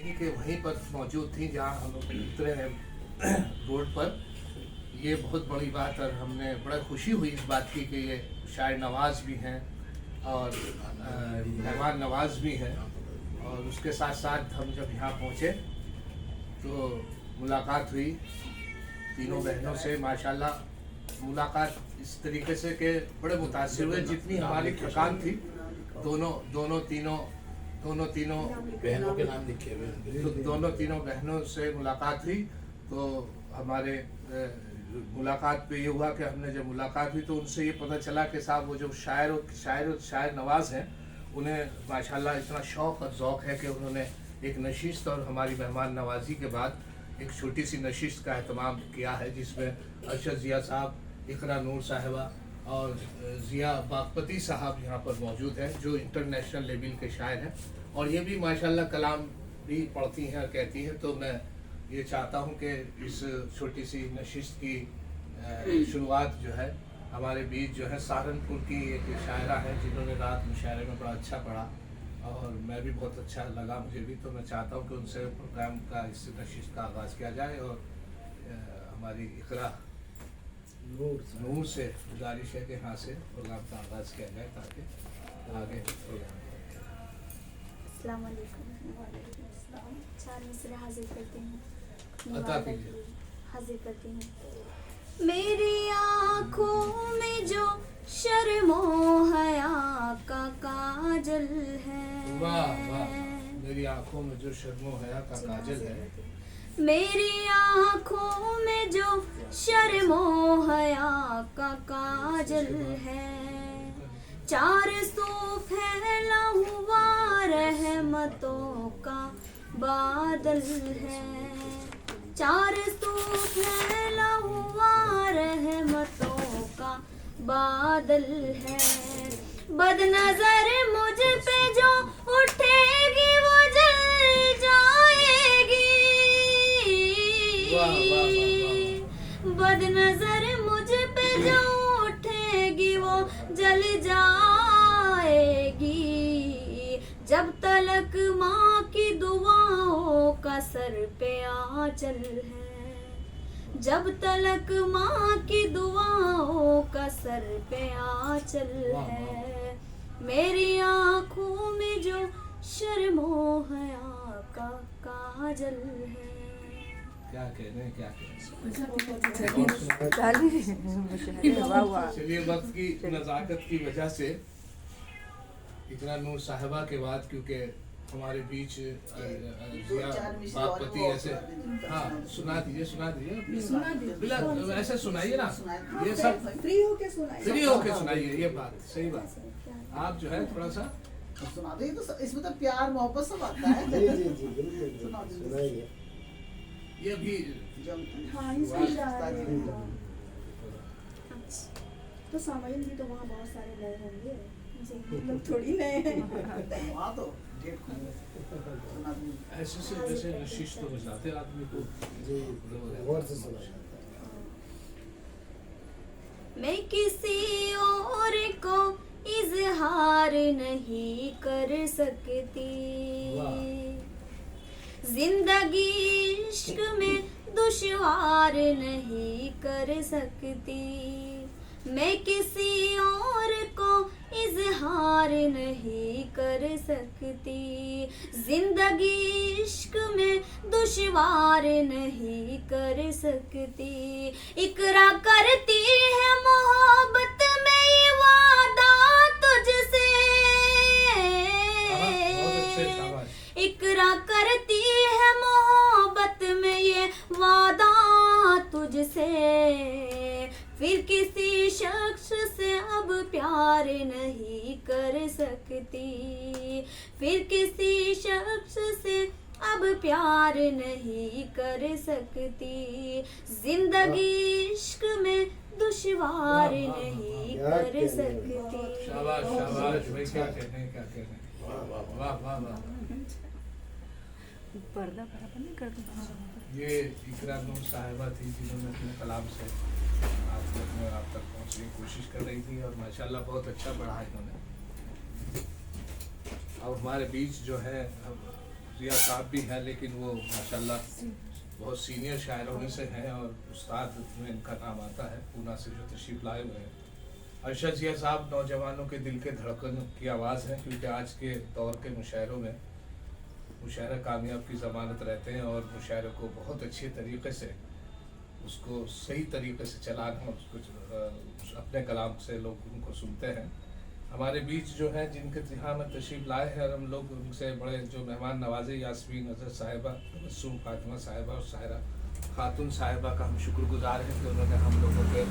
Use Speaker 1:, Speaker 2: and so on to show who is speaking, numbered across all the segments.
Speaker 1: यहीं के वहीं पर मौजूद थी जहाँ हम लोग उतरे हैं रोड पर। ये बहुत बड़ी बात, और हमने बड़ा खुशी हुई इस बात की कि ये शायर नवाज भी हैं और मेहमान नवाज भी हैं। और उसके साथ साथ हम जब यहाँ पहुँचे तो मुलाकात हुई तीनों बहनों से। माशाल्लाह मुलाकात इस तरीके से कि बड़े मुतासिर हुए। जितनी हमारी थकान थी, दोनों तीनों
Speaker 2: बहनों के नाम लिखे हुए
Speaker 1: तो दोनों तीनों बहनों से मुलाकात हुई। तो हमारे मुलाकात पे ये हुआ कि हमने जब मुलाकात हुई तो उनसे ये पता चला कि साहब वो जो शायर नवाज हैं, उन्हें माशाल्लाह इतना शौक़ और ज़ौक़ है कि उन्होंने एक नशिस्त और हमारी मेहमान नवाजी के बाद एक छोटी सी नशिस्त का एहतमाम किया है, जिसमें अरशद ज़िया साहब, इकरा नूर साहिबा और ज़िया बागपती साहब यहाँ पर मौजूद हैं, जो इंटरनेशनल लेवल के शायर हैं। और ये भी माशाल्लाह कलाम भी पढ़ती हैं और कहती हैं। तो मैं ये चाहता हूँ कि इस छोटी सी नशिस्त की शुरुआत जो है हमारे बीच जो है सहारनपुर की एक शायरा है, जिन्होंने रात मुशायरे में बड़ा अच्छा पढ़ा और मैं भी बहुत अच्छा लगा मुझे भी। तो मैं चाहता हूँ कि उनसे प्रोग्राम का इस नशिस्त का आगाज़ किया जाए। और हमारी इकरा नूर से गुजारिश है कि यहाँ से प्रोग्राम का आगाज़ किया जाए ताकि आगे प्रोग्राम।
Speaker 3: अस्सलाम वालेकुम। चार मिसरे हाजिर करते हैं,
Speaker 1: अता कीजिए।
Speaker 3: हाजिर करती हूँ। मेरी आँखों में जो शर्मो हया का काजल है,
Speaker 1: वाह वाह, मेरी आँखों में जो शर्मो हया का काजल है,
Speaker 3: मेरी आँखों में जो शर्मो हया का काजल है, चार सौ फैला हुआ रहमतों का बादल है, चार सौ फैला हुआ रहमतों का बादल है। बदनजर मुझ पे जो उठेगी वो जल जाएगी, बदनजर मुझ पे जो उठेगी वो जल जाएगी। जब तलक माँ की दुआओं का सर पे आंचल है, जब तलक माँ की दुआओं का सर पे आंचल है, मेरी आँखों में जो शर्मो हया का काजल है।
Speaker 1: क्या कहने क्या कहने। चलिए, वक्त की नज़ाकत की वजह से इकरा नूर साहिबा के बाद, क्योंकि हमारे बीच ज़िया बागपती ऐसे, हाँ सुना दीजिए बिला ऐसे सुनाइए ना, ये सब फ्री होके सुनाइए। ये बात सही बात, आप जो है थोड़ा सा
Speaker 4: सुना दो। ये तो इसमें तो प्यार मोहब्बत सब आता है।
Speaker 1: सुनाइए। ये भी
Speaker 5: तो सामाइन भी तो वहाँ बहुत सारे नए होंगे, लोग थोड़ी नए हैं।
Speaker 4: वहाँ तो
Speaker 1: ऐसे से जैसे नशिश तो बजाते आदमी को।
Speaker 3: मैं किसी और को इजहार नहीं कर सकती, जिंदगी इश्क में दुश्वार नहीं कर सकती, मैं किसी और को इजहार नहीं कर सकती, जिंदगी इश्क में दुश्वार नहीं कर सकती। इकरा करती है मोहब्बत में ये वादा तुझसे, इकरा करती है मोहब्बत में ये वादा तुझसे, फिर किसी शख्स से अब प्यार नहीं कर सकती, फिर किसी शख्स से अब प्यार नहीं कर सकती, जिंदगी इश्क में दुश्वार नहीं कर सकती।
Speaker 1: शाबाश शाबाश भाई, क्या कहने। वाह वाह वाह।
Speaker 5: पर्दा बराबर नहीं कर दूँ।
Speaker 1: ये इकरा नूर साहिबा थी, जिन्होंने अपने कलाम से आप तक पहुंचने की कोशिश कर रही थी और माशाल्लाह बहुत अच्छा पढ़ा इन्होंने। और हमारे बीच जो है जिया साहब भी हैं, लेकिन वो माशाल्लाह बहुत सीनियर शायरों में से हैं और उस्ताद में इनका नाम आता है, पूना से जो तशरीफ लाए हुए हैं। अरशद जिया साहब नौजवानों के दिल के धड़कन की आवाज़ है, क्योंकि आज के दौर के मुशायरों में मुशायरा कामयाब की ज़मानत रहते हैं और मुशायरे को बहुत अच्छे तरीके से उसको सही तरीके से चलाना, उसको अपने कलाम से लोग उनको सुनते हैं। हमारे बीच जो है जिनके यहाँ में तशरीफ़ लाए हैं और हम लोग उनसे बड़े जो मेहमान नवाजे, यास्मीन अजहर साहिबा, तबस्सुम फातिमा साहिबा और साहिरा खातून साहिबा का हम शुक्रगुजार हैं कि उन्होंने हम लोगों के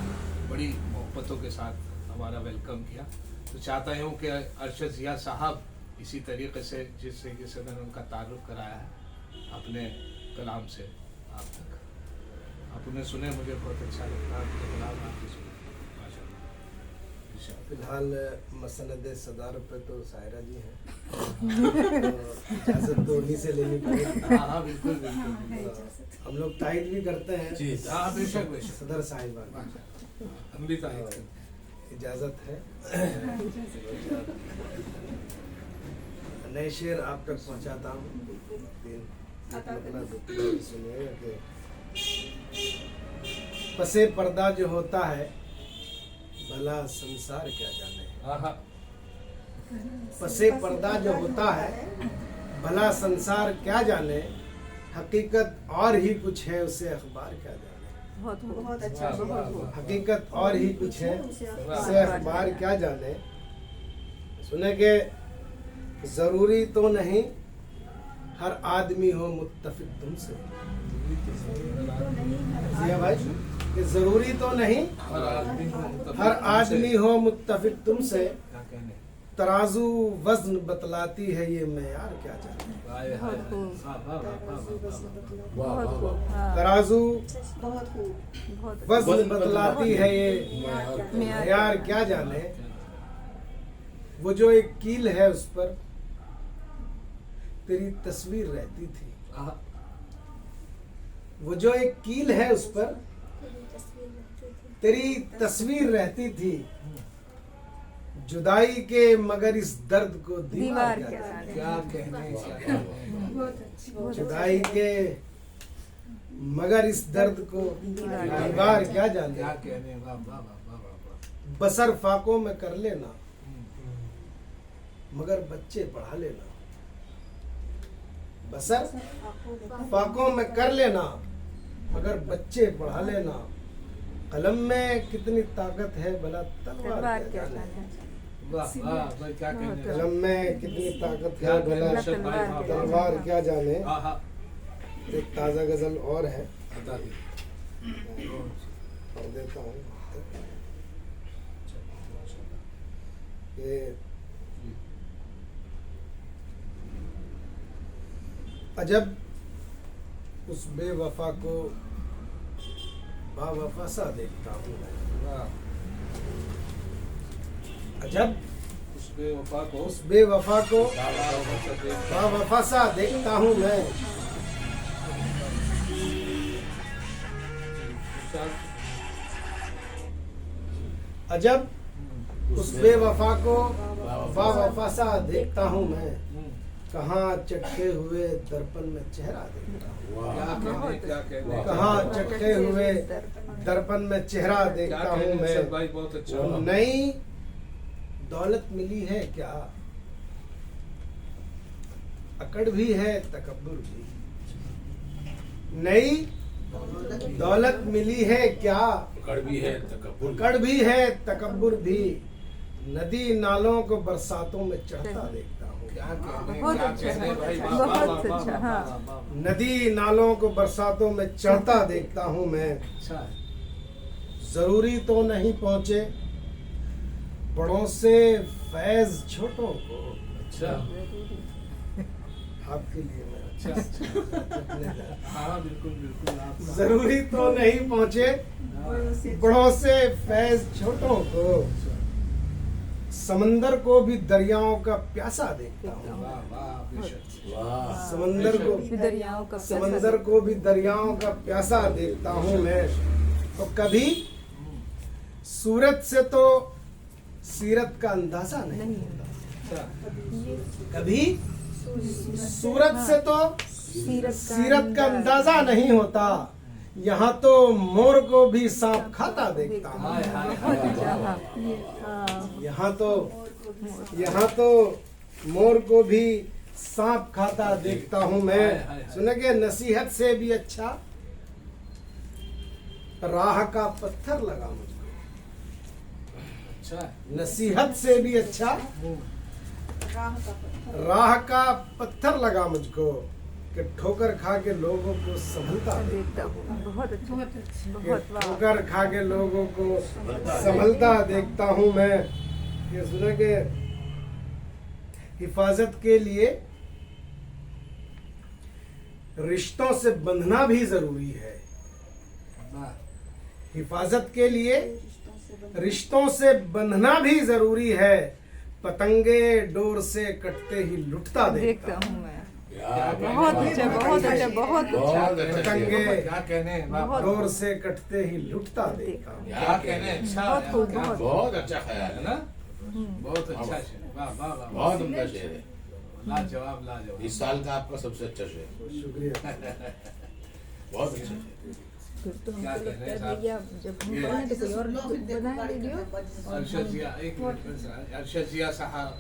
Speaker 1: बड़ी मोहब्बतों के साथ हमारा वेलकम किया। तो चाहता हूँ कि अरशद जिया साहब इसी तरीके से जिस तरीके से मैंने उनका तारुफ कराया है अपने कलाम से आप तक, आप उन्हें सुने, मुझे बहुत अच्छा लगता है आपके कलाम आपकी सुने। माशाअल्लाह।
Speaker 6: फिलहाल मसनद सदार पे तो सायरा जी हैं, तो इजाज़त तो उन्हीं से लेनी पड़ेगी।
Speaker 1: हाँ बिल्कुल बिल्कुल,
Speaker 6: हम लोग तायद भी करते हैं
Speaker 2: जी
Speaker 1: हाँ बेशक बेशक,
Speaker 6: सदर साहिबा की।
Speaker 1: हम भी तारीफ करते हैं।
Speaker 6: इजाज़त है। नए शेर आप तक पहुंचाता हूँ। सुनिएगा कि पसे पर्दा जो होता है भला संसार क्या जाने।
Speaker 1: हाँ हाँ,
Speaker 6: पसे पर्दा जो होता है भला संसार क्या जाने, हकीकत और ही कुछ है उसे अखबार क्या जाने।
Speaker 5: बहुत अच्छा,
Speaker 1: वाह, वाह,
Speaker 5: बहुत
Speaker 1: वाह।
Speaker 6: हकीकत और ही कुछ है
Speaker 5: उसे
Speaker 6: उसे अखबार क्या जाने। सुने के जरूरी तो नहीं हर आदमी हो मुत्तफिक तुमसे। जिया भाई, कि जरूरी तो नहीं हर आदमी हो मुत्तफिक तुमसे,
Speaker 1: क्या कहने,
Speaker 6: तराजू वजन बतलाती है ये मेयार क्या जाने।
Speaker 1: वाह, वाह, वाह, वाह, वाह, वाह, वाह, वाह।
Speaker 6: तराजू
Speaker 5: बहुत खूब।
Speaker 6: वजन बतलाती है ये मेयार क्या जाने। वो जो एक कील है उस पर तेरी तस्वीर रहती थी।
Speaker 1: हाँ,
Speaker 6: वो जो एक कील है उस पर तेरी तस्वीर रहती थी। जुदाई के मगर इस दर्द को दीवार क्या जाने।
Speaker 1: क्या कहने, क्या कहने।
Speaker 5: बहुत अच्छी।
Speaker 6: जुदाई के मगर इस दर्द को दीवार क्या जाने।
Speaker 1: क्या कहने, वाह वाह वाह वाह वाह।
Speaker 6: बसर फाकों में कर लेना मगर बच्चे पढ़ा लेना। बसर फाकों में कर लेना मगर बच्चे पढ़ा लेना। कलम में कितनी ताकत है भला तलवार क्या जाने।
Speaker 1: वाह वाह भाई, क्या कहने।
Speaker 6: कलम में कितनी ताकत
Speaker 1: क्या
Speaker 6: है
Speaker 1: कहने,
Speaker 6: भला
Speaker 1: अरशद भाई, वाह, वाह,
Speaker 6: तलवार क्या जाने।
Speaker 1: हाँ हाँ,
Speaker 6: एक ताज़ा गजल और है,
Speaker 1: बता दी।
Speaker 6: पढ़ देता हूँ कि अजब उस बेवफा को बावफा सा देखता हूँ मैं।
Speaker 1: वाह,
Speaker 6: अजब
Speaker 1: उस बेवफा को
Speaker 6: उस बेवफा को
Speaker 1: वाह,
Speaker 6: बावफा सा देखता हूँ मैं। अजब उस बेवफा को बावफा सा देखता हूँ मैं। कहाँ चटके हुए दर्पण में चेहरा देखता हूँ।
Speaker 1: क्या कहने, क्या कहने।
Speaker 6: कहाँ चटके हुए दर्पण में चेहरा
Speaker 1: क्या
Speaker 6: देखता हूँ
Speaker 1: कहने,
Speaker 6: मैं।
Speaker 1: अरशद भाई बहुत अच्छा।
Speaker 6: वो नई दौलत मिली है क्या, अकड़ भी है तकब्बुर भी। नई दौलत मिली है क्या,
Speaker 2: कड़वी है तकब्बुर।
Speaker 6: अकड़ भी है तकब्बुर भी। नदी नालों को बरसातों में चढ़ता देखता हूँ।
Speaker 1: क्या कहने,
Speaker 3: बहुत
Speaker 1: क्या
Speaker 3: अच्छा,
Speaker 1: कहने भाई, वाह,
Speaker 3: बहुत
Speaker 1: वाह, वाह,
Speaker 3: अच्छा,
Speaker 1: वाह,
Speaker 3: हाँ।
Speaker 1: वाह, वाह, वाह।
Speaker 6: नदी नालों को बरसातों में चढ़ता देखता हूँ मैं।
Speaker 1: अच्छा है।
Speaker 6: जरूरी तो नहीं पहुँचे बड़ों से फैज छोटों को।
Speaker 1: अच्छा
Speaker 6: आपके लिए मैं
Speaker 1: अच्छा अच्छा, हाँ बिल्कुल बिल्कुल, आप
Speaker 6: जरूरी तो नहीं पहुँचे बड़ों से फैज छोटों को। समंदर को भी दरियाओं का प्यासा देखता हूँ।
Speaker 1: वाह वाह, बेशक।
Speaker 2: वाह,
Speaker 6: समंदर को
Speaker 3: दरियाओं का
Speaker 6: समंदर को भी दरियाओं का प्यासा देखता हूँ मैं। तो कभी सूरत से तो सीरत का अंदाजा नहीं होता।
Speaker 1: अच्छा,
Speaker 6: कभी सूरत से तो सीरत का अंदाजा नहीं होता, यहाँ तो मोर को भी सांप खाता देखता हूँ।
Speaker 1: हाय हाय हाय।
Speaker 6: यहाँ तो मोर को भी सांप खाता देखता हूँ मैं। सुनेंगे, नसीहत से भी अच्छा राह का पत्थर लगा मुझको।
Speaker 1: अच्छा
Speaker 6: नसीहत से भी अच्छा राह का पत्थर लगा मुझको, कि ठोकर खा के लोगों को संभलता देखता हूँ।
Speaker 3: बहुत अच्छा
Speaker 6: कि ठोकर खा के लोगों को संभलता देखता हूँ मैं। ये सुने कि हिफाजत के लिए रिश्तों से बंधना भी जरूरी है। हिफाजत के लिए रिश्तों से बंधना भी जरूरी है, पतंगे डोर से कटते ही लुटता देखता हूँ मैं।
Speaker 3: बहुत अच्छा बहुत अच्छा बहुत अच्छा।
Speaker 6: पतंगे
Speaker 1: क्या कहने, वाह
Speaker 6: डोर से कटते ही लुटता देखता हूँ।
Speaker 1: क्या कहने। अच्छा
Speaker 3: बहुत खूब,
Speaker 1: क्या-
Speaker 3: बहुत।
Speaker 2: बहुत अच्छा ख्याल
Speaker 1: है
Speaker 2: है
Speaker 1: ना, बहुत अच्छा शेर, वाह वाह वाह,
Speaker 2: बहुत उम्दा शेर है।
Speaker 1: लाजवाब लाजवाब।
Speaker 2: इस साल का आपका सबसे अच्छा शेर,
Speaker 6: शुक्रिया।
Speaker 2: बहुत अच्छा शेर।
Speaker 3: फिर तो
Speaker 1: क्या
Speaker 3: हमको
Speaker 1: कह रहे
Speaker 3: लगता
Speaker 1: हैं
Speaker 3: है भैया जब हम बनाए तो कोई और बनाए वीडियो।
Speaker 1: अरशद जिया, एक मिनट, अरशद जिया साहब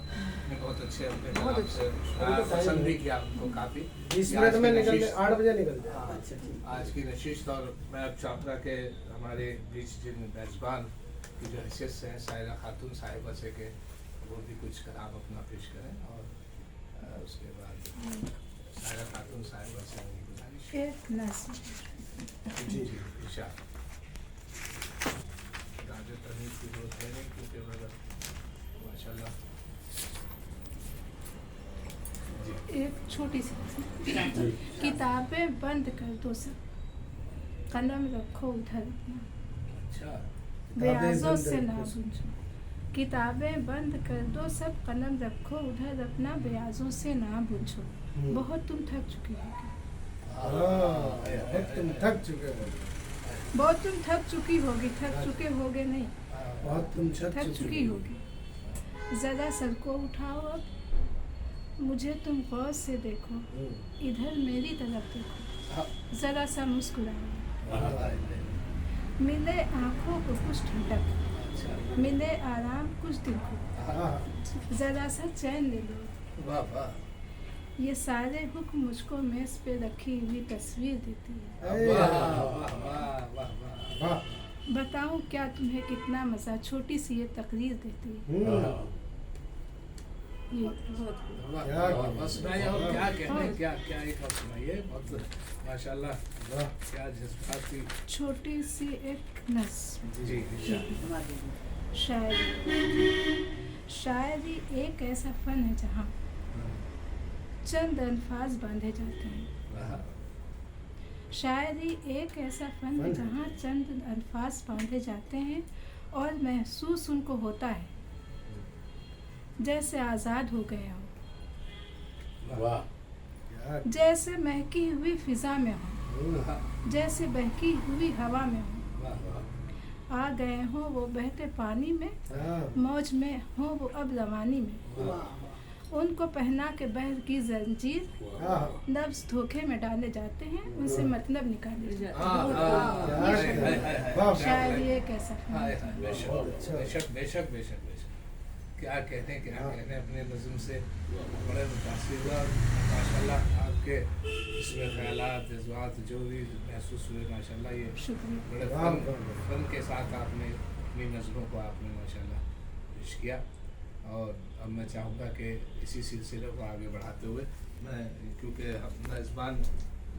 Speaker 1: ने बहुत अच्छे अपने
Speaker 3: बहुत
Speaker 1: कलाम से पसंद भी किया उनको काफी।
Speaker 6: 20 मिनट में निकल 8 बजे निकल जाए।
Speaker 1: हाँ, आज की नशिश और मैं अब चाहूँगा कि हमारे बीच जिन मेज़बान की जो हैसियत से हैं, सायरा खातून साहिबा से, के वो भी कुछ कलाम अपना पेश करें, और उसके बाद सायरा खातून साहिबा से मेरी गुजारिश है।
Speaker 5: एक नस्ल
Speaker 1: जी जी इरशाद। राजा तमीज़ की जरूरत है नहीं, क्योंकि मगर माशाल्लाह। जी
Speaker 7: एक छोटी सी किताबें बंद कर दो सब, कलम रखो उधर अपना,
Speaker 1: अच्छा
Speaker 7: बेआज़ों से ना पूछो। किताबें बंद कर दो सब, कलम रखो उधर अपना, बेआज़ों से ना पूछो। बहुत तुम थक चुके होगे,
Speaker 6: तुम थक चुके हो।
Speaker 7: बहुत तुम थक चुकी होगी, थक चुके होगे नहीं,
Speaker 6: बहुत तुम
Speaker 7: थक चुकी होगी। ज़रा सर को उठाओ अब, मुझे तुम गौर से देखो, इधर मेरी तरफ देखो, ज़रा सा मुस्कुराओ। मिले आँखों को कुछ ठंडक, मिले आराम कुछ दिल को, ज़रा सा चैन ले लो।
Speaker 1: वाह वाह
Speaker 7: ये सारे हुक्म मुझको मेज़ पे रखी हुई तस्वीर देती है।
Speaker 1: वाह वाह वाह वाह वाह।
Speaker 7: बताऊं क्या तुम्हें कितना मज़ा छोटी सी ये तकरीर देती है। ये
Speaker 1: वाह वाह, बस सुनाइए, और क्या कहने, क्या क्या एक और सुनाइए। बहुत माशाल्लाह, क्या जज्बाती।
Speaker 7: छोटी सी एक नस्म।
Speaker 1: जी इरशाद।
Speaker 7: शायरी एक ऐसा फन है जहाँ चंद अल्फाज बांधे जाते हैं।
Speaker 1: वाह,
Speaker 7: शायरी एक ऐसा फन है जहाँ चंद अल्फाज बांधे जाते हैं, और महसूस उनको होता है जैसे आज़ाद हो गए हो,
Speaker 2: वाह,
Speaker 7: जैसे महकी हुई फिजा में हो, जैसे बहकी हुई हवा में हो।
Speaker 1: वाह वाह
Speaker 7: आ गए हो वो बहते पानी में, मौज में हो वो अब रवानी में। उनको पहना के बहर की जंजीर, लफ्ज धोखे में डाले जाते हैं, उनसे मतलब निकाले जाते हैं। शायरी एक ऐसा फन
Speaker 1: हाय
Speaker 7: है।
Speaker 1: हाय, बेशक बेशक बेशक बेशक बेशक। क्या कहने, क्या कहने। अपने नज़म से बड़े मुतासिर हुआ, माशाल्लाह। आपके इसमें ख्यालात, जज्बात जो भी महसूस हुए, माशाल्लाह, ये
Speaker 7: शुक्रिया।
Speaker 1: बड़े फन के साथ आपने अपनी नज़मों को आपने माशाल्लाह पेश किया। और अब मैं चाहूँगा कि इसी सिलसिले को आगे बढ़ाते हुए मैं, क्योंकि हम मेज़बान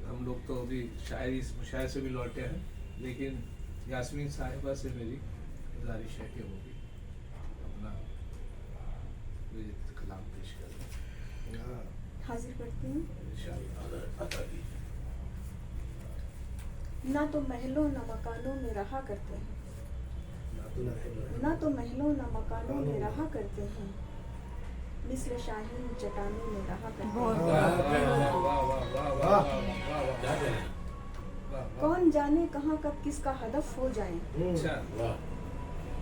Speaker 1: हम लोग तो अभी शायरी मुशायरे से भी लौटे हैं, लेकिन यास्मीन साहिबा से मेरी गुजारिश है कि वो भी अपना कोई कलाम पेश करें।
Speaker 5: हाजिर करती हूँ।
Speaker 1: इंशाअल्लाह।
Speaker 5: ना तो महलों न मकानों में रहा करते हैं, ना तो महलों न मकानों में रहा करते हैं, मिस्र शाहीन चट्टानों में रहा करते
Speaker 1: वाह
Speaker 5: हैं।
Speaker 1: वाह वाह वाह वाह वाह वाह
Speaker 2: क्या करें?
Speaker 1: वाह।
Speaker 5: कौन जाने कहाँ कब किसका हदफ हो जाए,
Speaker 1: अच्छा,
Speaker 2: वाह,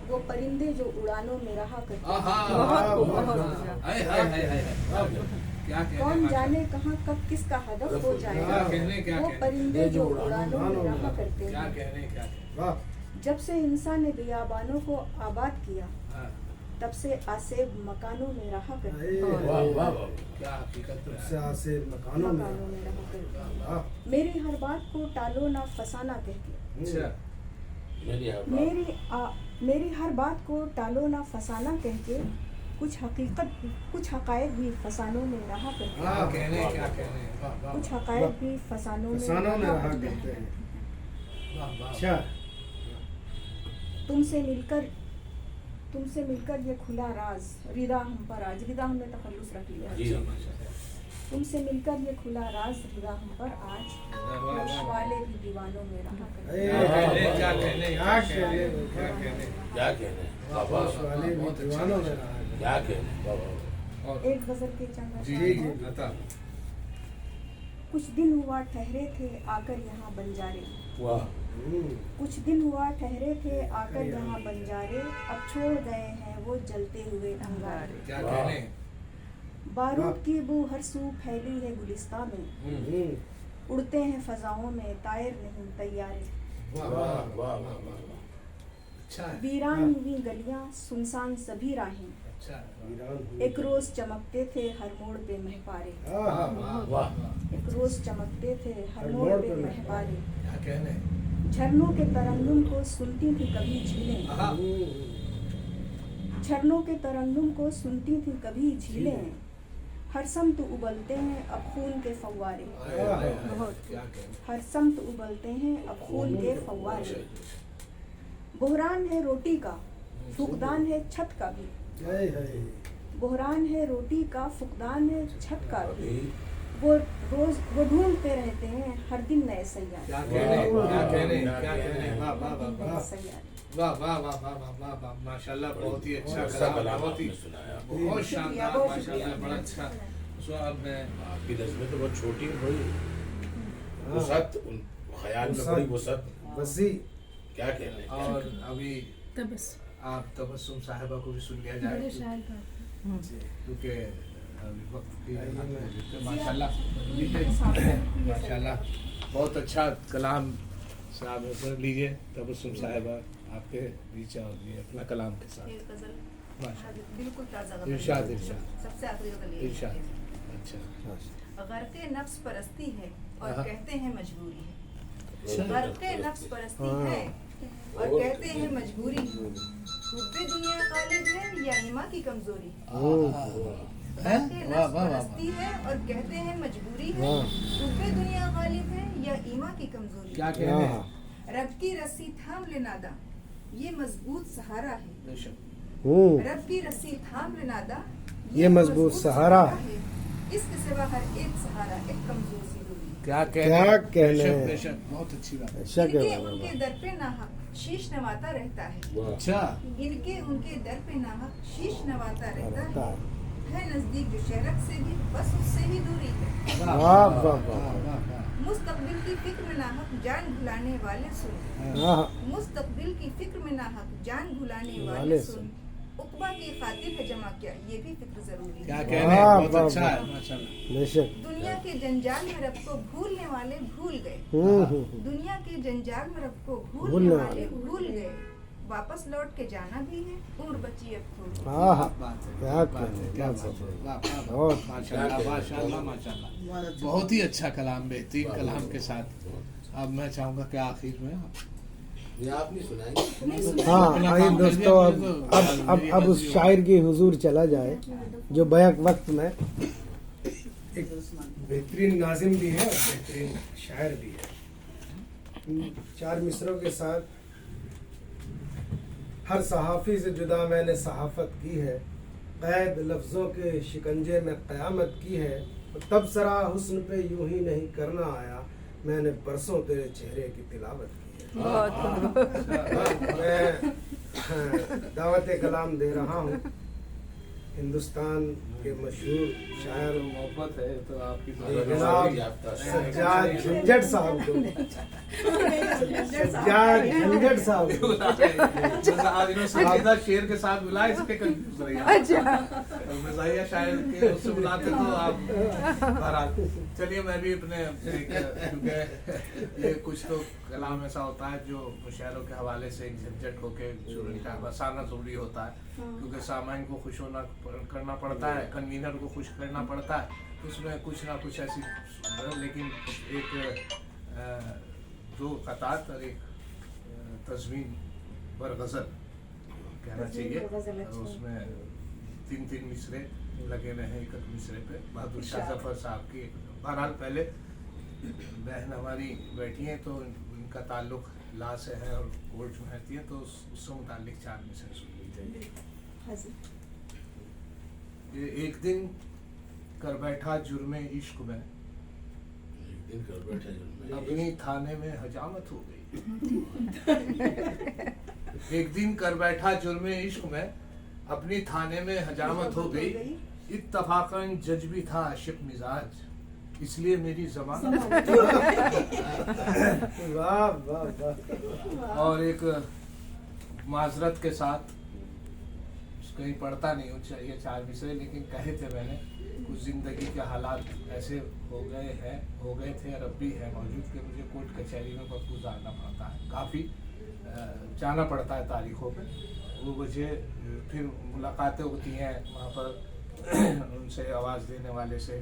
Speaker 5: वो परिंदे जो उड़ानों में रहा करते हैं।
Speaker 1: आहा,
Speaker 3: बहुत
Speaker 1: वाह,
Speaker 3: बहुत
Speaker 1: वाह,
Speaker 3: अच्छा।
Speaker 1: हाय हाय हाय हाय, वाह, क्या कहने
Speaker 5: कौन
Speaker 1: माशाल्लाह।
Speaker 5: जाने कहाँ कब किसका हदफ हो
Speaker 1: क्या
Speaker 5: जाएगा।
Speaker 1: कहने क्या
Speaker 5: वो
Speaker 1: कहने
Speaker 5: परिंदे जो उड़ानों में रहा करते
Speaker 1: क्या
Speaker 5: हैं।
Speaker 1: कहने क्या कहने
Speaker 6: वाह
Speaker 5: जब से इंसान ने बियाबानों को आबाद किया,
Speaker 1: हाँ,
Speaker 5: तब से आसेब मकानों में रहा करते हैं।
Speaker 6: अरे,
Speaker 2: वाह वाह वाह
Speaker 1: क्या हकीकत है।
Speaker 6: से आसे मकानों में
Speaker 5: मकानों में रहा करते हैं।
Speaker 6: वाह
Speaker 5: मेरी हर बात को टालो ना फसाना कहके,
Speaker 1: अच्छा
Speaker 5: मेरी हर बात को टालो ना फसाना कहके, कुछ हकायक भी फसानों में रहा करते हैं।
Speaker 1: क्या कहने क्या कहने वाह वाह
Speaker 5: कुछ हकायक भी फसानों
Speaker 6: फसानों में
Speaker 5: रहा
Speaker 6: रहा
Speaker 5: करते
Speaker 6: करते
Speaker 5: हैं।
Speaker 6: हैं।
Speaker 1: वाह वाह
Speaker 6: अच्छा
Speaker 5: तुमसे मिलकर ये खुला राज, रिदा हम पर आज, रिदा हमने तखल्लुस रख लिया।
Speaker 2: जी
Speaker 5: तुमसे मिलकर ये खुला राज, रिदा हम पर आज, नक्श वाले भी दीवानों में रहा करते हैं।
Speaker 6: अरे,
Speaker 1: क्या कहने
Speaker 6: क्या
Speaker 1: क्या
Speaker 6: कहने
Speaker 1: कहने क्या कहने
Speaker 2: क्या कहने वाह वाह
Speaker 6: उस वाले में दीवानों में रहा है।
Speaker 2: क्या कहने वाह वाह
Speaker 1: और
Speaker 5: एक गजल के चंद
Speaker 1: जी
Speaker 5: अशआर
Speaker 1: जी
Speaker 5: हैं।
Speaker 1: बता
Speaker 5: कुछ दिन हुआ ठहरे थे आकर यहाँ बंजारे,
Speaker 2: वाह
Speaker 5: कुछ दिन हुआ ठहरे थे आकर यहाँ बंजारे, अब छोड़ गए हैं वो जलते हुए अंगारे।
Speaker 1: क्या
Speaker 2: वाह।
Speaker 1: कहने
Speaker 5: बारूद की बू हर सू फैली है गुलिस्तां में,
Speaker 6: हम्म,
Speaker 5: उड़ते हैं फजाओं में तायर नहीं तैयारे।
Speaker 1: वाह
Speaker 2: वाह
Speaker 1: वाह
Speaker 2: वाह वाह वाह
Speaker 1: अच्छा है
Speaker 5: वीरान हुई गलियां सुनसान सभी राहें,
Speaker 1: अच्छा है
Speaker 6: वीरान हुई।
Speaker 5: एक रोज चमकते थे हर मोड़ पे महपारे,
Speaker 6: आहा,
Speaker 2: वाह
Speaker 5: एक रोज चमकते थे हर मोड़ पे महपारे।
Speaker 1: क्या कहने
Speaker 5: झरनों के तरन्नुम को सुनती थी कभी झीलें,
Speaker 1: आहा,
Speaker 6: हम्म,
Speaker 5: झरनों के तरन्नुम को सुनती थी कभी झीलें, हर समत उबलते हैं अब खून के फव्वारे,
Speaker 1: आए, आए, आए, क्या कहने
Speaker 5: हर समत उबलते हैं अब खून के फव्वारे। बुहरान है रोटी का, फुकदान है छत का भी,
Speaker 6: हाय, हाय।
Speaker 5: बुहरान है रोटी का, फुकदान है छत का भी।
Speaker 2: अभी
Speaker 5: वो ढूंढते रहते हैं हर दिन नए सैयारे,
Speaker 1: क्या कहने
Speaker 2: वाह,
Speaker 1: क्या
Speaker 2: वाह,
Speaker 1: कहने
Speaker 2: क्या
Speaker 1: क्या कहने
Speaker 2: कहने।
Speaker 1: वाह वाह वाह वाह
Speaker 5: नए सैयारे।
Speaker 1: वाह वाह वाह वाह वाह वाह वाह माशाल्लाह बहुत ही अच्छा
Speaker 2: अच्छा
Speaker 1: कलाम
Speaker 2: कलाम
Speaker 1: बहुत ही
Speaker 2: आपने सुनाया
Speaker 1: बहुत
Speaker 5: शुक्रिया,
Speaker 1: शानदार
Speaker 5: बहुत
Speaker 1: माशाल्लाह
Speaker 5: शुक्रिया।
Speaker 1: बड़ा अच्छा सो अब मैं
Speaker 2: आपकी नज़में तो बहुत छोटी है बड़ी वसत उन ख्याल में
Speaker 6: वसत।
Speaker 2: बड़ी वसत
Speaker 6: बसी
Speaker 2: क्या कहने
Speaker 1: और अभी
Speaker 7: तबस
Speaker 1: आप तबस्सुम साहिबा को भी सुन लिया
Speaker 7: बड़े
Speaker 1: जाए
Speaker 7: शायर बात
Speaker 1: क्योंकि अभी वक्त की
Speaker 6: आइए,
Speaker 1: माशाल्लाह माशाल्लाह बहुत अच्छा कलाम साहब सुन लीजिए तबस्सुम साहिबा आपके बीच और ये अपना कलाम के साथ
Speaker 8: एक गजल
Speaker 1: माशाल्लाह
Speaker 8: बिल्कुल ताज़ा गजल
Speaker 1: इरशाद
Speaker 8: है।
Speaker 1: इरशाद
Speaker 8: सबसे आखिरी गजल ये
Speaker 1: इरशाद
Speaker 8: है।
Speaker 1: अच्छा
Speaker 8: गर्क़े नफ्स परस्ती है और
Speaker 1: हाँ।
Speaker 8: कहते हैं मजबूरी है।
Speaker 1: अच्छा।
Speaker 8: गर्क़े नफ्स परस्ती है और कहते हैं मजबूरी। हुब्बे दुनिया गालिब है या ईमान की कमजोरी। गर्क़े
Speaker 1: वाह
Speaker 8: नफ्स
Speaker 1: वाह वाह
Speaker 8: परस्ती है और कहते हैं मजबूरी है। हुब्बे दुनिया गालिब है या ईमान की कमजोरी।
Speaker 1: क्या कहने
Speaker 8: रब की रस्सी थाम ले नादा, ये मजबूत सहारा है।
Speaker 1: बेशक
Speaker 8: रब की रस्सी थाम ले नादा,
Speaker 6: ये मजबूत सहारा
Speaker 8: है। इसके सिवा हर एक सहारा एक कमजोर सी दूरी।
Speaker 1: क्या
Speaker 6: क्या कहने
Speaker 1: बेशक बेशक बहुत अच्छी बात है
Speaker 6: अच्छा क्या
Speaker 8: इनके उनके दर पे नाहक शीश नवाता रहता है।
Speaker 1: अच्छा
Speaker 8: इनके उनके दर पे नाहक शीश नवाता रहता
Speaker 6: रहता
Speaker 8: है नजदीक जो शहरत से भी बस उससे ही दूरी है।
Speaker 6: वाह वाह वाह
Speaker 1: वाह
Speaker 8: मुस्तकबिल की फिक्र में नाहक जान भुलाने वाले सुन।
Speaker 6: आहा,
Speaker 8: मुस्तकबिल की फिक्र में नाहक जान भुलाने
Speaker 6: वाले
Speaker 8: वाले
Speaker 6: सुन।
Speaker 8: सुन। उकबा की खातिर है जमा किया, ये भी फिक्र जरूरी
Speaker 1: क्या
Speaker 8: है।
Speaker 1: कहने
Speaker 6: वाह,
Speaker 1: बहुत
Speaker 6: वाह,
Speaker 1: अच्छा है
Speaker 6: वाह।
Speaker 1: माशाल्लाह
Speaker 6: बेशक
Speaker 8: दुनिया के जंजाल में रब को भूलने वाले भूल गए। दुनिया के जंजाल में रब को
Speaker 6: भूलने
Speaker 8: भूलने
Speaker 6: वाले
Speaker 8: वाले भूल गए। वापस लौट के जाना भी है, उम्र बची अब थोड़ी।
Speaker 6: आहा,
Speaker 1: बात है
Speaker 6: क्या
Speaker 1: बात है
Speaker 6: कहने,
Speaker 1: क्या
Speaker 6: क्या
Speaker 1: बात है वाह, वाह, वाह।
Speaker 6: बहुत।
Speaker 1: माशाल्लाह माशाल्लाह माशाल्लाह
Speaker 4: बहुत अच्छा।
Speaker 1: बहुत ही अच्छा कलाम बेहतरीन कलाम के साथ अब मैं चाहूंगा कि आखिर में
Speaker 2: ये आप नहीं सुनाएंगे
Speaker 6: हाँ आइए दोस्तों अब उस शायर की हुजूर चला जाए जो बैक वक्त में एक बेहतरीन नाजिम भी है और बेहतरीन शायर भी है। 4 मिसरों के साथ हर सहाफ़ी से जुदा मैंने सहाफ़त की है, कैद लफ्ज़ों के शिकंजे में क़यामत की है, तब सरा हुस्न पे यूं ही नहीं करना आया, मैंने परसों तेरे चेहरे की तिलावत की है। मैं दावत कलाम दे रहा हूँ हिंदुस्तान के मशहूर शायर
Speaker 1: मोहब्बत है तो आपकी
Speaker 6: जनाब सज्जाद झंझट साहब को सज्जाद झंझट साहब को
Speaker 1: आज इन्होंने संजीदा शेर के साथ मिलाया इसके कंफ्यूज रही मज़ाहिया शायर के उससे बुलाते तो आप बहरहाल चलिए मैं भी अपने क्योंकि ये कुछ तो कलाम ऐसा होता है जो मुशायरों के हवाले से एक झंझट होके का बसाना जरूरी होता है क्योंकि सामाइन को खुश होना करना पड़ता है, कन्वीनर को खुश करना पड़ता है, उसमें कुछ ना कुछ ऐसी लेकिन एक दो क़तात और एक तज़मीन बर गज़ल कहना चाहिए और उसमें 3-3 मिसरे लगे रहे एक मिसरे पे बहादुर शाह जफर साहब की। बहरहाल पहले बहन हमारी बैठी हैं तो इनका ताल्लुक ला से है और कोर्ट में रहती है तो उससे मुतालिक 4 मिसरे सुन लीजिए। ये एक दिन कर बैठा जुर्मे इश्क में, अपनी थाने में हजामत हो गई। एक दिन कर बैठा जुर्मे इश्क में, अपनी थाने में हजामत हो गई। इत्तफाकन जज भी था आशिक मिजाज, इसलिए मेरी जमानत
Speaker 6: वाह वाह वाह।
Speaker 1: और एक माजरत के साथ कहीं पढ़ता नहीं हूँ ये 4 विषय लेकिन कहे थे मैंने कुछ ज़िंदगी के हालात ऐसे हो गए थे और अब भी है मौजूद कि मुझे कोर्ट कचहरी में बहुत गुजारना पड़ता है, काफ़ी जाना पड़ता है तारीखों पे। वो वजह फिर मुलाकातें होती हैं वहाँ पर उनसे आवाज़ देने वाले से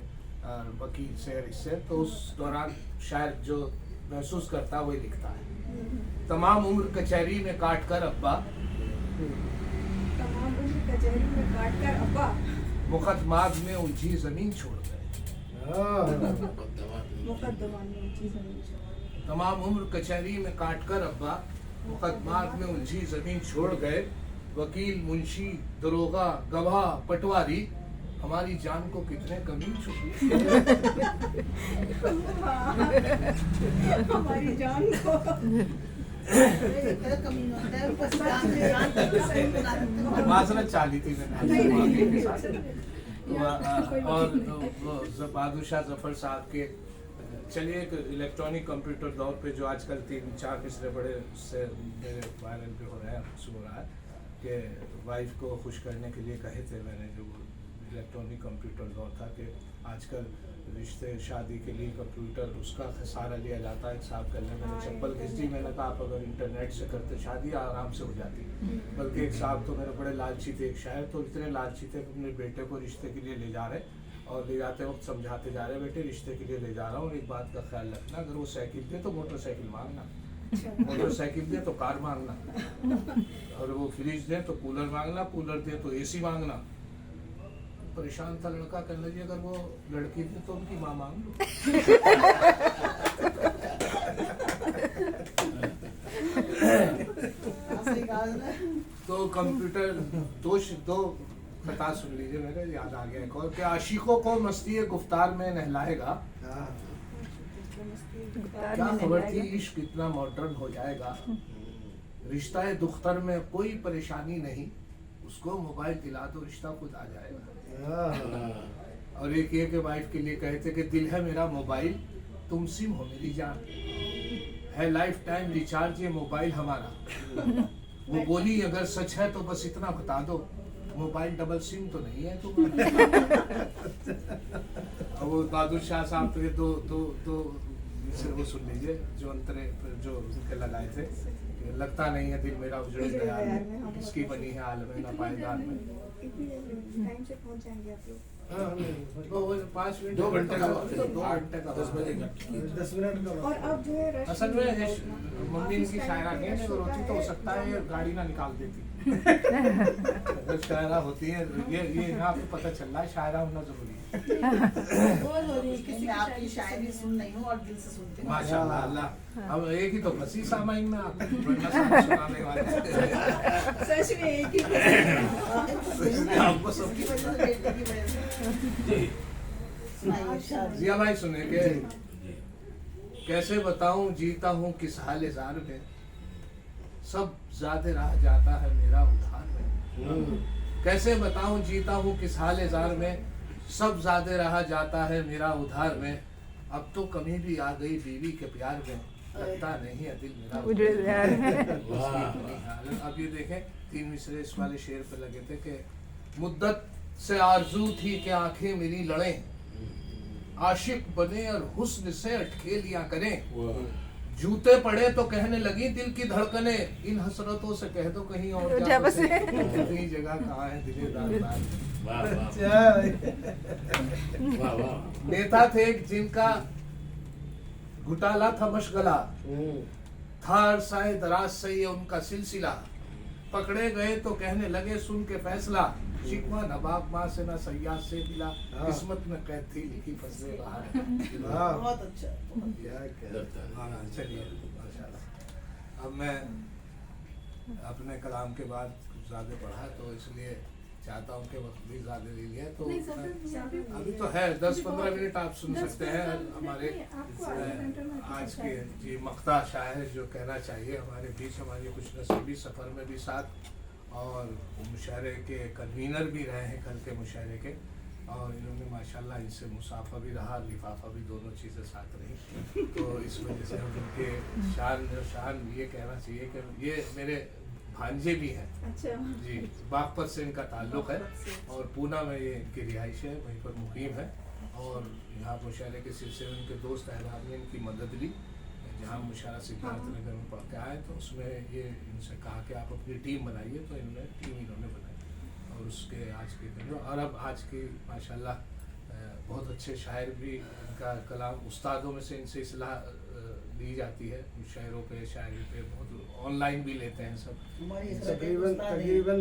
Speaker 1: वकील से और इससे, तो उस दौरान शायद जो महसूस करता वही लिखता है। तमाम उम्र कचहरी में काट कर अब्बा,
Speaker 5: तमाम उम्र कचहरी में काट कर अब्बा,
Speaker 1: मुकदमात में उलझी जमीन छोड़ गए।
Speaker 5: मुकद्दमा में उलझी जमीन छोड़ गए।
Speaker 1: तमाम उम्र कचहरी में काट कर अब्बा, मुकदमात में उलझी जमीन छोड़ गए। वकील, मुंशी, दरोगा, गवाह, पटवारी हमारी जान को कितने कमी छुपी।
Speaker 5: हमारी जान को
Speaker 1: माजरत चाली थी मैंने और बहादुर शाह जफर साहब के चलिए एक इलेक्ट्रॉनिक कंप्यूटर दौर पे जो आजकल 3-4 मिसरे बड़े से मेरे वायरल पे हो रहा है, हो रहा है कि वाइफ को खुश करने के लिए कहे थे मैंने, जो इलेक्ट्रॉनिक कंप्यूटर दौर था कि आजकल रिश्ते शादी के लिए कंप्यूटर उसका सहारा लिया जाता है। एक साहब कल मैंने चप्पल घिस दी, मैंने कहा आप अगर इंटरनेट से करते शादी आराम से हो जाती। बल्कि एक साहब तो मेरे बड़े लालची थे, एक शायर तो इतने लालची थे कि अपने बेटे को रिश्ते के लिए ले जा रहे और ले जाते वक्त समझाते जा रहे बेटे रिश्ते के लिए ले जा रहा हूँ, एक बात का ख्याल रखना, अगर वो साइकिल दे तो मोटरसाइकिल मांगना, मोटरसाइकिल दे तो कार मांगना, और वो फ्रिज दे तो कूलर मांगना, कूलर दे तो AC मांगना। परेशान था लड़का, कहने लगे अगर वो लड़की थी तो उनकी माँ मांग लो। तो कंप्यूटर दो कथा सुन लीजिए, मेरे याद आ गया एक और कि आशिकों को मस्ती गुफ्तार में नहलाएगा, क्या खबर थी इश्क इतना मॉडर्न हो जाएगा। रिश्ता है दुख्तर में कोई परेशानी नहीं, उसको मोबाइल दिला दो रिश्ता खुद आ जाएगा। और एक ये के वाइफ के लिए कहे थे कि दिल है मेरा मोबाइल, तुम सिम हो मेरी जान, है लाइफ टाइम रिचार्ज ये मोबाइल हमारा। वो बोली अगर सच है तो बस इतना बता दो, मोबाइल डबल सिम तो नहीं है तुम्हारा। और वो बहादुर शाह साहब तो ये दो वो सुन लीजिए जो अंतरे जो उनके लगाए थे, लगता नहीं है दिल मेरा उजड़ गया है, किसकी बनी है आलम ना पाएदार में।
Speaker 5: टाइम से पहुंच जाएंगे आप लोग।
Speaker 1: 5 मिनट
Speaker 2: 2 घंटे का
Speaker 1: 2 घंटे का
Speaker 2: 10 बजे का
Speaker 6: 10 मिनट का
Speaker 5: और अब जो है रश
Speaker 1: असल में मम्मी इनकी शायरा नहीं है, रोती तो हो सकता है ये गाड़ी ना निकाल देती। अगर शायरा होती है ये यहाँ आपको पता चल रहा है शायरा होना जरूरी है।
Speaker 4: मैं आपकी शायरी सुन नहीं हूँ और दिल से सुनती हूँ।
Speaker 1: माशाल्लाह अल्लाह, अब एक ही तो फंसी सामाइन में आप सुनाने वाले
Speaker 5: सच में एक ही
Speaker 1: आपको सब
Speaker 4: उसकी वजह से बेटे की वजह से सुनाइए शायरी।
Speaker 1: जिया भाई सुने के कैसे बताऊं जीता हूँ किस हाल जार में, सब ज्यादा रह जाता है मेरा उधार में। कैसे बताऊं जीता हूँ किस हाल जार में, सब ज़्यादा रहा जाता है मेरा उधार में, अब तो कमी भी आ गई बीवी के प्यार में, लगता नहीं है दिल मेरा उधार में। अब ये देखें 3 मिसरे इस वाले शेर पे लगे थे कि मुद्दत से आरजू थी कि आंखें मेरी लड़ें, आशिक बने और हुस्न से अटखेलियां करें, जूते पड़े तो कहने लगी दिल की धड़कने, इन हसरतों से कह दो कहीं और जा बसे, कहीं जगह कहाँ है दिलेदार। नेता थे एक जिनका घुटाला था मशगला, था अरसाए दराज से ये उनका सिलसिला, पकड़े गए तो कहने लगे सुन के फैसला, शिकवा न बाप माँ से न सयाद से मिला, किस्मत में कैद थी लिखी फसले बाहर।
Speaker 4: बहुत अच्छा।
Speaker 1: चलिए माशाल्लाह। अब मैं अपने कलाम के बाद कुछ ज़्यादा पढ़ा तो इसलिए चाहता हूँ कि वक्त भी ज़्यादा ले लिया, तो अभी तो है 10-15 मिनट आप सुन सकते हैं हमारे आज के जी मख्ता शायर जो कहना चाहिए हमारे बीच, हमारे कुछ नसीबी सफ़र में भी साथ, और मुशायरे के कन्वीनर भी रहे हैं कल के मुशायरे के, और इन्होंने माशाल्लाह इनसे मुसाफा भी रहा, लिफाफा भी, दोनों चीज़ें साथ रही, तो इस वजह से हम इनके शान ये कहना चाहिए कि ये मेरे भांजे भी हैं। अच्छा जी, बागपत से इनका ताल्लुक़ है और पूना में ये इनकी रिहाइश है, वहीं पर मुकीम है, और यहाँ मुशायरे के सिलसिले में इनके दोस्त अहबाब ने इनकी मदद ली, जहाँ मुशायरा सिद्धार्थ नगर में पढ़ के आए तो उसमें ये इनसे कहा कि आप अपनी टीम बनाइए, तो इन्होंने टीम बनाई, और उसके आज के दिन और अब आज की माशाल्लाह बहुत अच्छे शायर भी, इनका कलाम उस्तादों में से इनसे इस्लाह ली जाती है, शायरों पे शायरी पे बहुत ऑनलाइन भी लेते हैं सब
Speaker 6: तकरीबन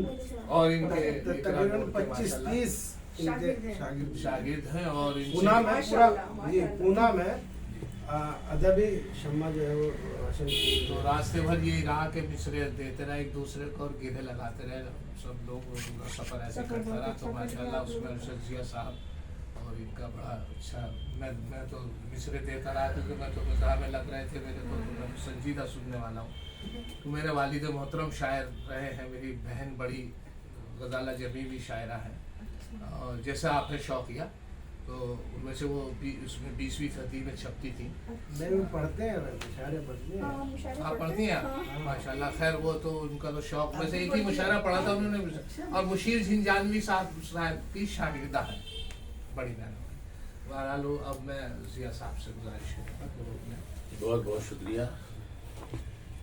Speaker 1: और इनके
Speaker 6: तकरीबन 25-30
Speaker 1: शागिर्द हैं, और
Speaker 6: पूना में पूना में अदबी शम्मा जो है वो रोशन की,
Speaker 1: तो रास्ते भर यही रहा कि मिसरे देते रहे एक दूसरे को और गिरे लगाते रहे, सब लोग पूरा सफ़र ऐसे करता रहा, तो माशाल्लाह उसमें अरशद जिया साहब और इनका बड़ा अच्छा, मैं तो मिसरे देता रहा क्योंकि मैं तो मज़ा में लग रहे थे मेरे, तो मैं संजीदा सुनने वाला हूँ। तो मेरे वालिद मोहतरम शायर रहे हैं, मेरी बहन बड़ी गज़ाला जबी भी शायरा है, और जैसा आपने शौकिया, तो उनमें से वो उसमें 20वीं सदी में छपती थी।
Speaker 6: नहीं पढ़ते हैं, मुशायरे पढ़ते हैं।
Speaker 1: आप पढ़ती हैं माशाल्लाह। खैर वो तो उनका तो शौक में से एक ही मुशायरा पढ़ा था उन्होंने, और मुशीर झिंझानवी साहब की शागिर्दा है, बड़ी बहन। बहरहाल अब मैं जिया साहब से गुजारिश करूँगा कि
Speaker 2: बहुत बहुत शुक्रिया।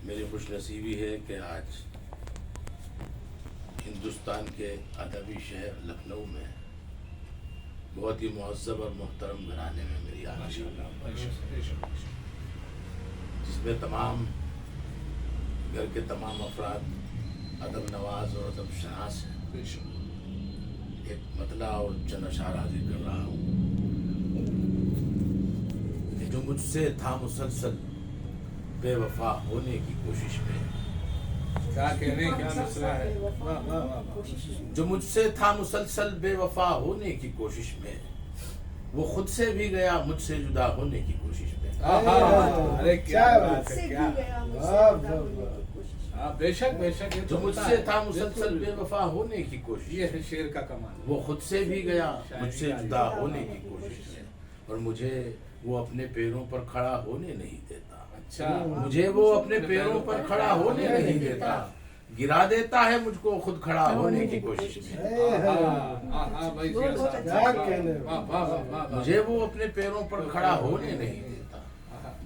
Speaker 2: मेरी खुशनसीबी है कि आज हिंदुस्तान के अदबी शहर लखनऊ में बहुत ही मुअज़्ज़ब और मोहतरम घराने में मेरी आमद, जिसमें तमाम घर के तमाम अफराद अदब नवाज और अदब शनास हैं। एक मतला और चंद अशार हाजिर कर रहा हूँ। जो मुझसे था मुसलसल बेवफा होने की कोशिश में,
Speaker 1: क्या कहने क्या मसला है। वाह वाह वाह।
Speaker 2: जो मुझसे था मुसलसल बेवफा होने की कोशिश में, वो खुद से भी गया मुझसे जुदा होने की कोशिश में।
Speaker 1: अरे क्या बात है, क्या बेशक बेशक।
Speaker 2: जो मुझसे था मुसलसल बेवफा होने की कोशिश,
Speaker 1: ये है शेर का कमाल।
Speaker 2: वो खुद से भी गया मुझसे जुदा होने की कोशिश में, और मुझे वो अपने पैरों पर खड़ा होने नहीं देता।
Speaker 1: अच्छा,
Speaker 2: मुझे वो अपने पैरों पर खड़ा होने नहीं देता, गिरा देता है मुझको खुद खड़ा होने की कोशिश में। मुझे वो अपने पैरों पर खड़ा होने नहीं देता,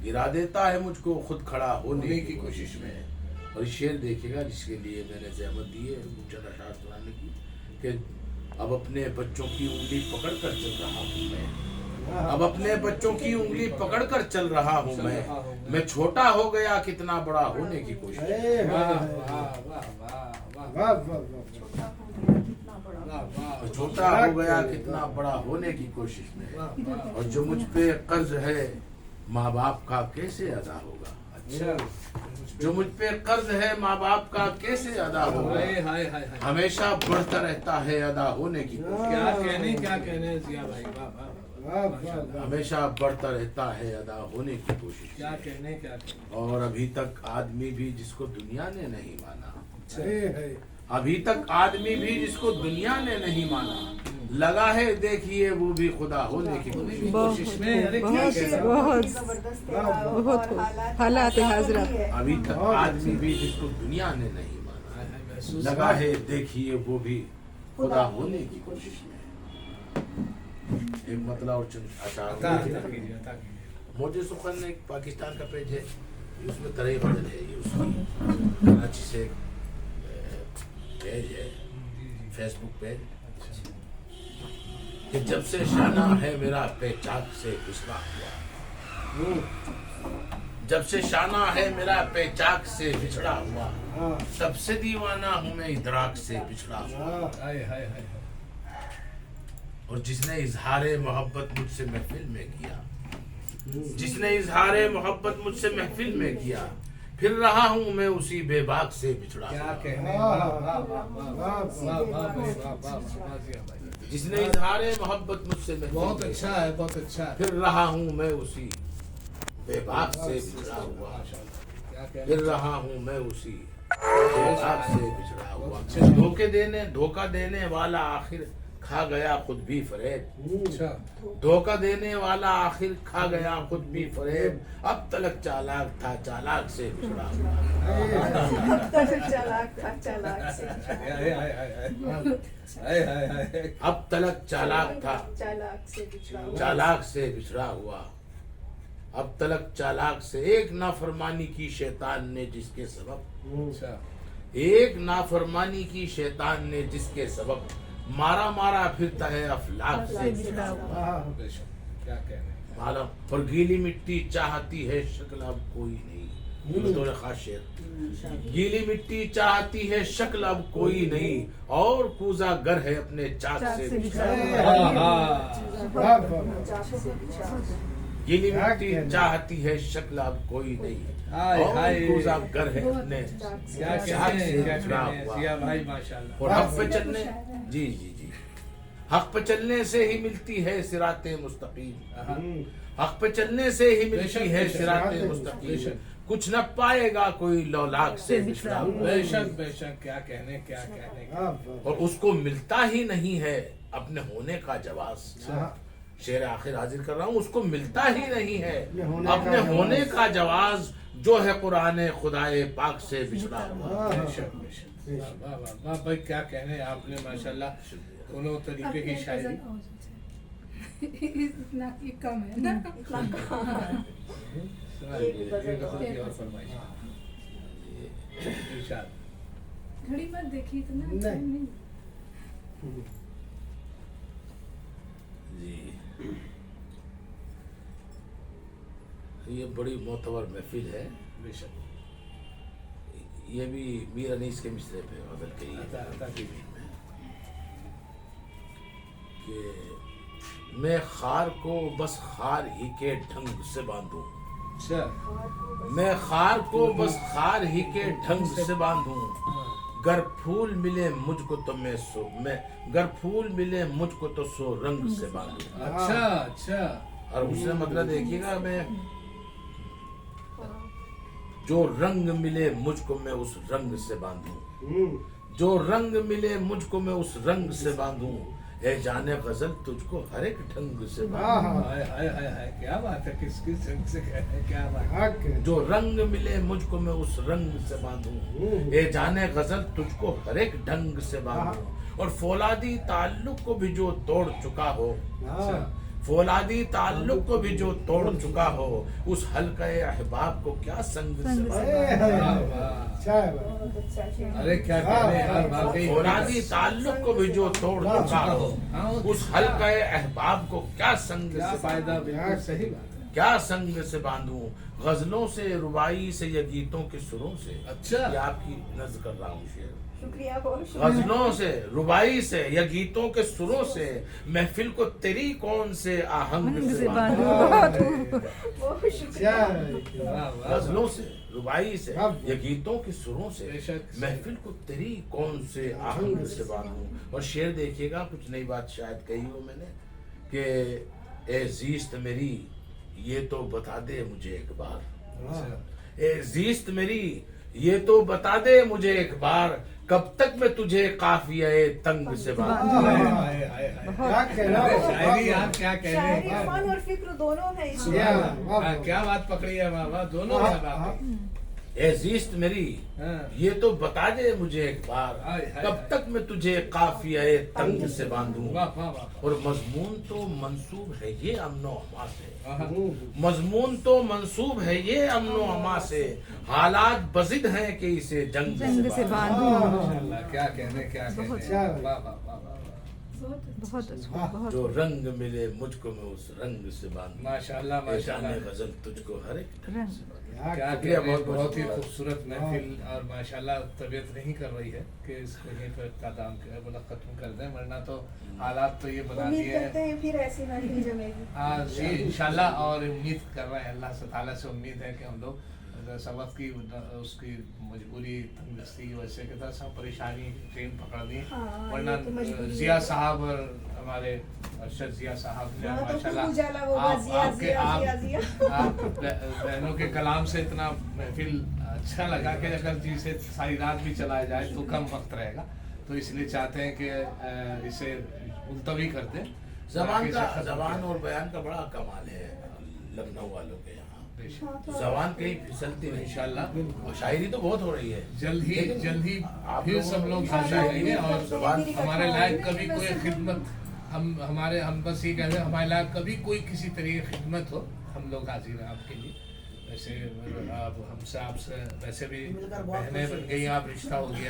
Speaker 2: गिरा देता है मुझको खुद खड़ा होने की कोशिश में। और शेर देखिएगा जिसके लिए मैंने ज़हमत दी है चंद अशार सुनाने की, कि अब अपने बच्चों की उंगली पकड़ कर चल रहा हूँ मैं, अब अपने बच्चों की उंगली पकड़ कर चल रहा हूँ मैं छोटा हो गया कितना बड़ा होने की कोशिश। छोटा हो गया कितना बड़ा होने की कोशिश में, और जो मुझ पे कर्ज है माँ बाप का कैसे अदा होगा। अच्छा, जो मुझ पे कर्ज है माँ बाप का कैसे अदा होगा। हमेशा बढ़ता रहता है अदा होने की कोशिश।
Speaker 1: क्या कहने जिया भाई,
Speaker 2: हमेशा बढ़ता रहता है अदा होने की कोशिश।
Speaker 1: क्या कहने।
Speaker 2: और अभी तक आदमी भी जिसको दुनिया ने नहीं माना, अभी तक आदमी भी जिसको दुनिया ने नहीं माना, लगा है देखिए वो भी खुदा होने की कोशिश में।
Speaker 1: अरे क्या कह रहा हूँ?
Speaker 8: बहुत जबरदस्त है और हालात हाजरत।
Speaker 2: अभी तक आदमी भी जिसको दुनिया ने नहीं माना, लगा है देखिए वो भी खुदा होने की कोशिश में। एक मतलब और चंद
Speaker 1: अता
Speaker 2: अशार
Speaker 1: कीजिए, अता कीजिए।
Speaker 2: मोदी सुखन ने एक पाकिस्तान का पेज है, उसमें तरह बदल है, ये उसकी कराची से पेज है, फेसबुक पेज, कि जब से शाना है मेरा पेचाक से पिछड़ा हुआ, जब से शाना है मेरा पेचाक से बिछड़ा हुआ, तब से दीवाना हूं मैं इदराक से बिछड़ा हुआ।
Speaker 1: हाय हाय हाय।
Speaker 2: और जिसने इजहारे मोहब्बत मुझसे महफिल में किया, जिसने इजहारे मोहब्बत मुझसे महफिल में किया, फिर रहा हूं मैं उसी बेबाक से बिछड़ा
Speaker 1: क्या
Speaker 2: हुआ।
Speaker 1: कहने, वाह वाह वाह वाह वाह वाह वाह वाह जिया भाई।
Speaker 2: जिसने इजहारे मोहब्बत मुझसे महफिल
Speaker 1: बहुत
Speaker 2: में
Speaker 1: अच्छा है, बहुत अच्छा है।
Speaker 2: फिर रहा हूं मैं उसी बेबाक से बिछड़ा हुआ,
Speaker 1: क्या कहने।
Speaker 2: फिर रहा हूं मैं उसी बेबाक से बिछड़ा हुआ। धोखा देने वाला आखिर खा गया खुद भी फरेब,
Speaker 1: अच्छा,
Speaker 2: धोखा देने वाला आखिर खा गया खुद भी फरेब, अब तलक चालाक था चालाक से बिछड़ा हुआ।
Speaker 8: चालाक था चालाक से
Speaker 1: हाय हाय हाय हाय हाय हाय।
Speaker 2: अब तलक चालाक था
Speaker 8: चालाक से बिछड़ा हुआ।
Speaker 2: चालाक से बिछड़ा हुआ, अब तलक चालाक से। एक नाफरमानी की शैतान ने जिसके सबब,
Speaker 1: अच्छा,
Speaker 2: एक नाफरमानी की शैतान ने जिसके सबब मारा मारा फिरता है अफलाक से बिछड़ा हुआ।
Speaker 1: बेशक, क्या कहने।
Speaker 2: मालूम और गीली मिट्टी चाहती है शक्ल अब कोई नहीं, बतौर खास शेर, गीली मिट्टी चाहती है शक्ल अब कोई नहीं, और कूजा गर है अपने चाक से बिछड़ा हुआ। गीली मिट्टी चाहती है शक्ल अब कोई नहीं,
Speaker 1: हाय
Speaker 2: और
Speaker 1: हाय।
Speaker 2: कूजा गर है अपने
Speaker 1: क्या
Speaker 2: चाक
Speaker 1: कहने,
Speaker 2: से
Speaker 1: क्या
Speaker 2: बिछड़ा
Speaker 1: कहने।
Speaker 2: हुआ।
Speaker 1: जिया भाई माशाल्लाह।
Speaker 2: और हक पे चलने, जी जी जी, हक पे चलने से ही मिलती है सिराते मुस्तकीम, हक पे चलने से ही मिलती
Speaker 1: बेशक,
Speaker 2: है
Speaker 1: बेशक,
Speaker 2: सिराते
Speaker 1: बेशक।
Speaker 2: मुस्तकीम, कुछ न पाएगा कोई लौलाक से बिछड़ा हुआ।
Speaker 1: बेशक बेशक, क्या कहने, क्या कहने।
Speaker 2: और उसको मिलता ही नहीं है अपने होने का जवाब। शेर आखिर हाजिर कर रहा हूँ, उसको मिलता ही नहीं है अपने होने का जवाब, जो है कुरान खुदाए पाक से बिछड़ा हुआ।
Speaker 1: बेशक बेशक, वाह वाह वाह भाई, क्या कहने आपने माशाल्लाह दोनों तरीके की शायरी।
Speaker 7: इतना ही कम है ना।
Speaker 1: एक और फरमाइश। इरशाद।
Speaker 7: घड़ी मत देखी इतना
Speaker 6: नहीं।
Speaker 7: टाइम नहीं।
Speaker 2: जी, ये बड़ी मोतबर महफिल है।
Speaker 1: बेशक,
Speaker 2: ये भी मीर अनीस के मिसरे पे गजल कही
Speaker 1: अता अता कीजिए।
Speaker 2: कि मैं खार को बस खार ही के ढंग से बांधूं,
Speaker 1: अच्छा,
Speaker 2: मैं खार को बस खार ही के ढंग से बांधूं, गर फूल मिले मुझको तो मैं गर फूल मिले मुझको तो सो रंग से बांधूं।
Speaker 1: अच्छा अच्छा।
Speaker 2: और उसने मतलब देखिएगा, मैं जो रंग मिले मुझको मैं उस रंग से बांधूं, जो रंग मिले मुझको मैं उस रंग से बांधूं, है जाने गजल तुझको हर एक ढंग से बांधूं।
Speaker 1: हाय हाय हाय हाय, क्या बात है, किस किस रंग से कह रहे हैं, क्या बात है।
Speaker 2: जो रंग मिले मुझको मैं उस रंग से बांधूं, ये जाने गजल तुझको हर एक ढंग से बांधूं, और फौलादी ताल्लुक को भी जो तोड़ चुका हो,
Speaker 1: अच्छा,
Speaker 2: फौलादी ताल्लुक को भी जो तोड़ चुका हो, उस हल्के अहबाब को क्या संग से बांधूं।
Speaker 1: वाह वाह। अरे क्या कहने यार, वाकई
Speaker 2: फौलादी ताल्लुक को भी जो तोड़ चुका हो, उस हल्के अहबाब को क्या संग
Speaker 1: क्या
Speaker 2: से
Speaker 1: फायदा। बिल्कुल सही बात है।
Speaker 2: क्या संग से बांधूं, गजलों से, रुबाई से या गीतों के सुरों से।
Speaker 1: अच्छा।
Speaker 2: ये आपकी नज्म कर रहा हूँ शेर।
Speaker 8: शुक्रिया, बहुत शुक्रिया।
Speaker 2: गजलों से, रुबाई से या गीतों के सुरों से, महफिल को तेरी कौन से आहंग से बांधूं।
Speaker 8: बहुत शुक्रिया।
Speaker 1: वाह वाह।
Speaker 2: गजलों से, रुबाई से या गीतों के सुरों से,
Speaker 1: बेशक।
Speaker 2: महफिल को तेरी कौन से आहंग से बांधूं। और शेर देखिएगा, कुछ नई बात शायद कही हो मैंने, कि ए जीस्त मेरी ये तो बता दे मुझे एक बार, ए जीस्त मेरी ये तो बता दे मुझे एक बार, कब तक मैं तुझे काफिये तंग से बांधूं।
Speaker 6: क्या कहना है?
Speaker 1: शायरी आप क्या कह रहे
Speaker 8: शायरी
Speaker 1: हैं?
Speaker 8: फन और फिक्र दोनों है इसमें।
Speaker 6: या,
Speaker 1: हाँ, क्या बात पकड़ी है बाबा, दोनों
Speaker 6: हाँ,
Speaker 1: है बात।
Speaker 2: ए जीस्त मेरी,
Speaker 1: हाँ।
Speaker 2: ये तो बता दे मुझे एक बार,
Speaker 1: हाय, हाय,
Speaker 2: कब
Speaker 1: हाय।
Speaker 2: तक मैं तुझे काफिये तंग से बांधूं।
Speaker 1: वाह वाह वाह।
Speaker 2: और मजमून तो मंसूब है ये अमनो अमा से,
Speaker 1: हाँ।
Speaker 2: मजमून तो मंसूब है ये अमनो अमा से, हालात बजिद हैं कि इसे जंग से बांधूं।
Speaker 1: माशाल्लाह, क्या कहने, क्या कहने।
Speaker 6: अच्छा।
Speaker 1: वाह वाह वाह वाह।
Speaker 7: बहुत अच्छा
Speaker 6: वाह।
Speaker 7: बहुत
Speaker 2: जो रंग मिले मुझको मैं उस रंग से बांधूं।
Speaker 1: माशाल्लाह
Speaker 2: शान
Speaker 1: माशाल्लाह।
Speaker 2: गजल तुझको हर एक ढंग से बांधूं।
Speaker 1: क्या
Speaker 2: शुक्रिया,
Speaker 1: कह रहे हैं,
Speaker 2: बहुत
Speaker 1: बहुत ही
Speaker 2: शुक्रिया।
Speaker 1: खूबसूरत महफिल। और माशाल्लाह तबीयत नहीं कर रही है कि इसको यहीं पर कदम मतलब खत्म कर दें, वरना तो हालात तो ये बना
Speaker 5: उम्मीद
Speaker 1: दिए
Speaker 5: करते
Speaker 1: हैं।
Speaker 5: हैं फिर ऐसी महफिल जमेगी।
Speaker 1: हाँ जी इंशाल्लाह, और उम्मीद कर रहे हैं अल्लाह ताला से उम्मीद है कि हम लोग सबक की उसकी मजबूरी तंगदस्ती की वजह से के साथ हम परेशानी ट्रेन पकड़ दी,
Speaker 5: हाँ,
Speaker 1: वरना
Speaker 5: ये तो मजबूरी
Speaker 1: जिया
Speaker 5: है।
Speaker 1: साहब और हमारे अरशद जिया साहब ने
Speaker 5: वहाँ तो
Speaker 1: माशाल्लाह
Speaker 5: खूब उजाला होगा, जिया, जिया।
Speaker 1: आप बहनों के कलाम से इतना महफिल अच्छा लगा कि अगर जी से सारी रात भी चलाया जाए तो कम वक्त रहेगा, तो इसलिए चाहते हैं कि इसे मुलतवी कर दें।
Speaker 2: जबान का,
Speaker 1: खत्म
Speaker 2: जबान
Speaker 1: किया।
Speaker 2: और बयान का बड़ा कमाल है लखनऊ वालों के यहाँ।
Speaker 5: हाँ, थोड़ा-
Speaker 2: जबान कहीं फिसलती नहीं
Speaker 1: इंशाल्लाह।
Speaker 2: और शायरी तो बहुत हो रही है।
Speaker 1: जल्द ही
Speaker 2: लेकिन
Speaker 1: जल्द ही
Speaker 2: आप
Speaker 1: फिर
Speaker 2: लोगों
Speaker 1: सब लोग
Speaker 2: की
Speaker 1: हाजिर
Speaker 2: शायरी
Speaker 1: रहेंगे, और
Speaker 2: जबान
Speaker 1: हमारे लायक कभी कोई खिदमत हम बस ये कहते हैं, हमारे लायक कभी कोई किसी तरह की खिदमत हो, हम लोग हाजिर हैं आपके लिए। वैसे आप हमसे आपसे वैसे भी बहनें बन गई, आप रिश्ता हो गया है।